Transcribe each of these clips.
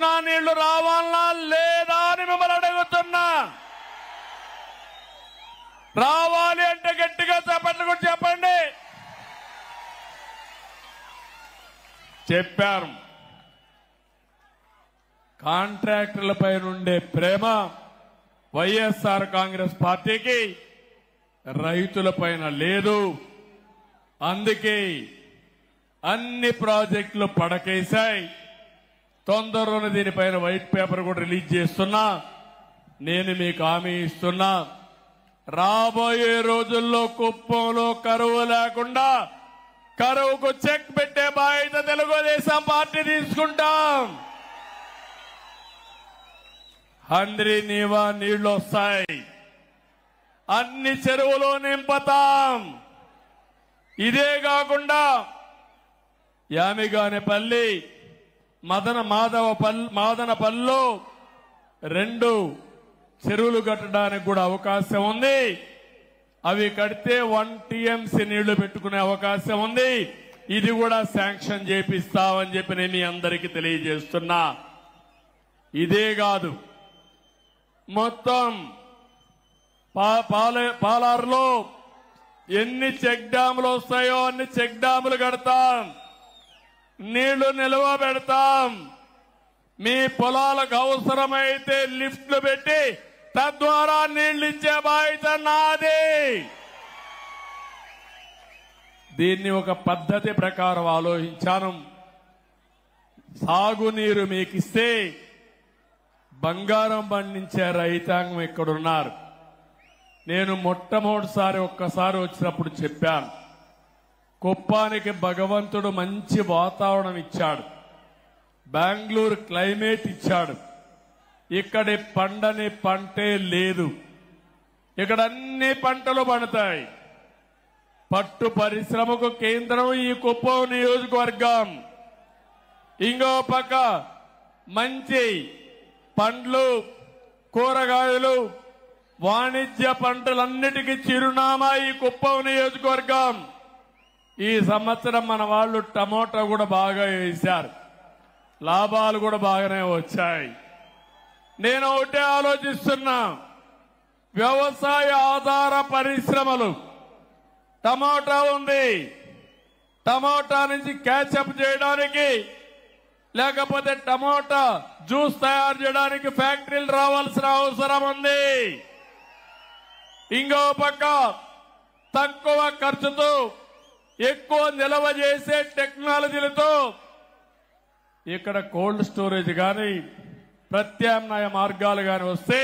కృష్ణా నీళ్లు రావాలనా లేదా అని మిమ్మల్ని అడుగుతున్నా. రావాలి అంటే గట్టిగా చప్పట్లు కూడా చెప్పండి. చెప్పారు. కాంట్రాక్టర్లపై నుండే ప్రేమ వైఎస్ఆర్ కాంగ్రెస్ పార్టీకి రైతులపైన లేదు. అందుకే అన్ని ప్రాజెక్టులు పడకేశాయి. తొందరలోనే దీనిపైన వైట్ పేపర్ కూడా రిలీజ్ చేస్తున్నా. నేను మీకు హామీ ఇస్తున్నా, రాబోయే రోజుల్లో కుప్పంలో కరువు లేకుండా కరువుకు చెక్ పెట్టే బాధ్యత తెలుగుదేశం పార్టీ తీసుకుంటాం. హంద్రీ నీవా నీళ్లు వస్తాయి, అన్ని చెరువులు నింపుతాం. ఇదే కాకుండా యామిగానేపల్లి, మాదనపల్లిలో 2 చెరువులు కట్టడానికి కూడా అవకాశం ఉంది. అవి కడితే 1 TMC నీళ్లు పెట్టుకునే అవకాశం ఉంది. ఇది కూడా శాంక్షన్ చేపిస్తామని చెప్పి నేను మీ అందరికీ తెలియజేస్తున్నా. ఇదే కాదు, మొత్తం పాలారులో ఎన్ని చెక్ డ్యాములు వస్తాయో అన్ని చెక్ డ్యాములు కడతాం. నీళ్లు నిల్వ పెడతాం. మీ పొలాలకు అవసరమైతే లిఫ్ట్లు పెట్టి తద్వారా నీళ్లు ఇచ్చే బాధ్యత నాది. దీన్ని ఒక పద్ధతి ప్రకారం ఆలోచించాను. సాగునీరు మీకు ఇస్తే బంగారం పండించే రైతాంగం ఇక్కడున్నారు. నేను మొట్టమొదటిసారి ఒక్కసారి వచ్చినప్పుడు చెప్పాను, కుప్పానికి భగవంతుడు మంచి వాతావరణం ఇచ్చాడు, బెంగళూరు క్లైమేట్ ఇచ్చాడు. ఇక్కడి పండని పంటే లేదు. ఇక్కడ అన్ని పంటలు పండుతాయి. పట్టు పరిశ్రమకు కేంద్రం ఈ కుప్పం నియోజకవర్గం. ఇంకో పక్క మంచి పండ్లు, కూరగాయలు, వాణిజ్య పంటలన్నిటికీ చిరునామా ఈ కుప్పం నియోజకవర్గం. ఈ సంవత్సరం మన వాళ్ళు టమోటా కూడా బాగా వేశారు, లాభాలు కూడా బాగానే వచ్చాయి. నేను ఒకటే ఆలోచిస్తున్నా, వ్యవసాయ ఆధార పరిశ్రమలు, టమోటా ఉంది, టమోటా నుంచి క్యాచప్ చేయడానికి లేకపోతే టమోటా జ్యూస్ తయారు చేయడానికి ఫ్యాక్టరీలు రావాల్సిన అవసరం ఉంది. ఇంకో పక్క తక్కువ ఖర్చుతో ఎక్కువ నిల్వ చేసే టెక్నాలజీలతో ఇక్కడ కోల్డ్ స్టోరేజ్ కానీ ప్రత్యామ్నాయ మార్గాలు కానీ వస్తే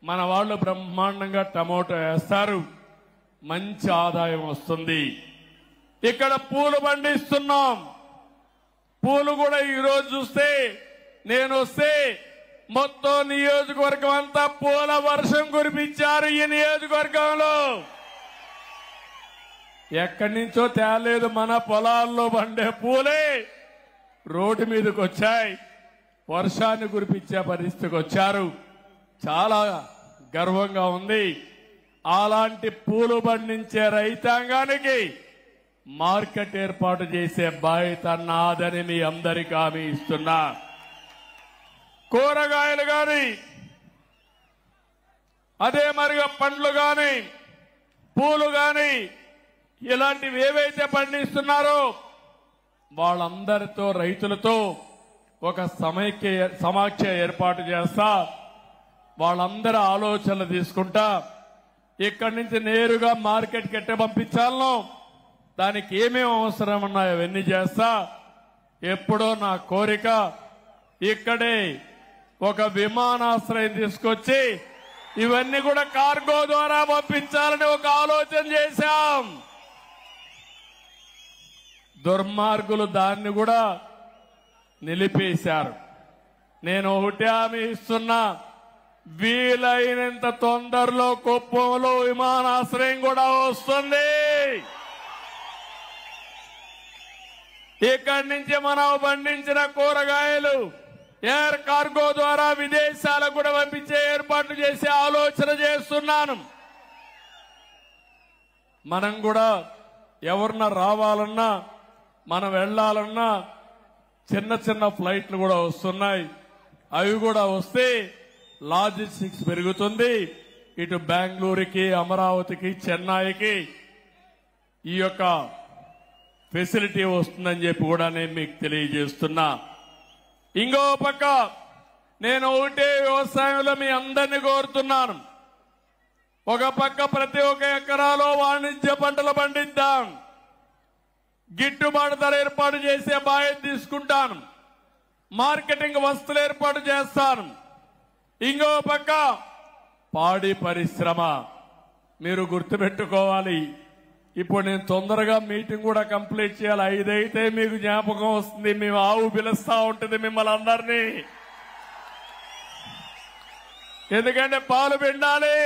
మన వాళ్ళు బ్రహ్మాండంగా టమోటా వేస్తారు, మంచి ఆదాయం వస్తుంది. ఇక్కడ పూలు పండిస్తున్నాం. పూలు కూడా ఈరోజు చూస్తే, నేను వస్తే మొత్తం నియోజకవర్గం అంతా పూల వర్షం కురిపించారు. ఈ నియోజకవర్గంలో ఎక్కడి నుంచో తేలేదు, మన పొలాల్లో పండే పూలే రోడ్డు మీదకి వచ్చాయి, వర్షాన్ని కురిపించే పరిస్థితికి వచ్చారు. చాలా గర్వంగా ఉంది. అలాంటి పూలు పండించే రైతాంగానికి మార్కెట్ ఏర్పాటు చేసే బాధ్యత నాదని మీ అందరికీ హామీ ఇస్తున్నా. కూరగాయలు గాని, అదే మరిగా పండ్లు గాని, పూలు గాని, ఇలాంటివి ఏవైతే పండిస్తున్నారో వాళ్ళందరితో, రైతులతో ఒక సమాఖ్య ఏర్పాటు చేస్తా. వాళ్ళందరి ఆలోచనలు తీసుకుంటా ఇక్కడి నుంచి నేరుగా మార్కెట్కి ఎట్ట పంపించాలనో, దానికి ఏమేమి అవసరం ఉన్నాయో అవన్నీ చేస్తా. ఎప్పుడో నా కోరిక ఇక్కడే ఒక విమానాశ్రయం తీసుకొచ్చి ఇవన్నీ కూడా కార్గో ద్వారా పంపించాలని ఒక ఆలోచన చేశాం. దుర్మార్గులు దాన్ని కూడా నిలిపేశారు. నేను ఒకటి హామీ ఇస్తున్నా, వీలైనంత తొందరలో కుప్పంలో విమానాశ్రయం కూడా వస్తుంది. ఇక్కడి నుంచి మనం పండించిన కూరగాయలు ఎయిర్ కార్గో ద్వారా విదేశాలకు కూడా పంపించే ఏర్పాట్లు చేసే ఆలోచన చేస్తున్నాను. మనం కూడా ఎవరన్నా రావాలన్నా, మనం వెళ్లాలన్నా చిన్న చిన్న ఫ్లైట్లు కూడా వస్తున్నాయి. అవి కూడా వస్తే లాజిస్టిక్స్ పెరుగుతుంది. ఇటు బెంగళూరుకి, అమరావతికి, చెన్నైకి ఈ యొక్క ఫెసిలిటీ వస్తుందని చెప్పి కూడా నేను మీకు తెలియజేస్తున్నా. ఇంకో పక్క నేను ఒకటే వ్యవసాయంలో మీ అందరినీ కోరుతున్నాను. ఒక పక్క ప్రతి ఒక్క ఎకరాలో వాణిజ్య పంటలు పండిద్దాం, గిట్టుబాటు ధర ఏర్పాటు చేసే బాధ్యత తీసుకుంటాను, మార్కెటింగ్ వస్తువులు ఏర్పాటు చేస్తాను. ఇంకో పక్క పాడి పరిశ్రమ మీరు గుర్తుపెట్టుకోవాలి. ఇప్పుడు నేను తొందరగా మీటింగ్ కూడా కంప్లీట్ చేయాలి. 5 అయితే మీకు జ్ఞాపకం వస్తుంది. మేము ఆవు పిలుస్తా ఉంటుంది మిమ్మల్ని అందరినీ, ఎందుకంటే పాలు పిండాలి.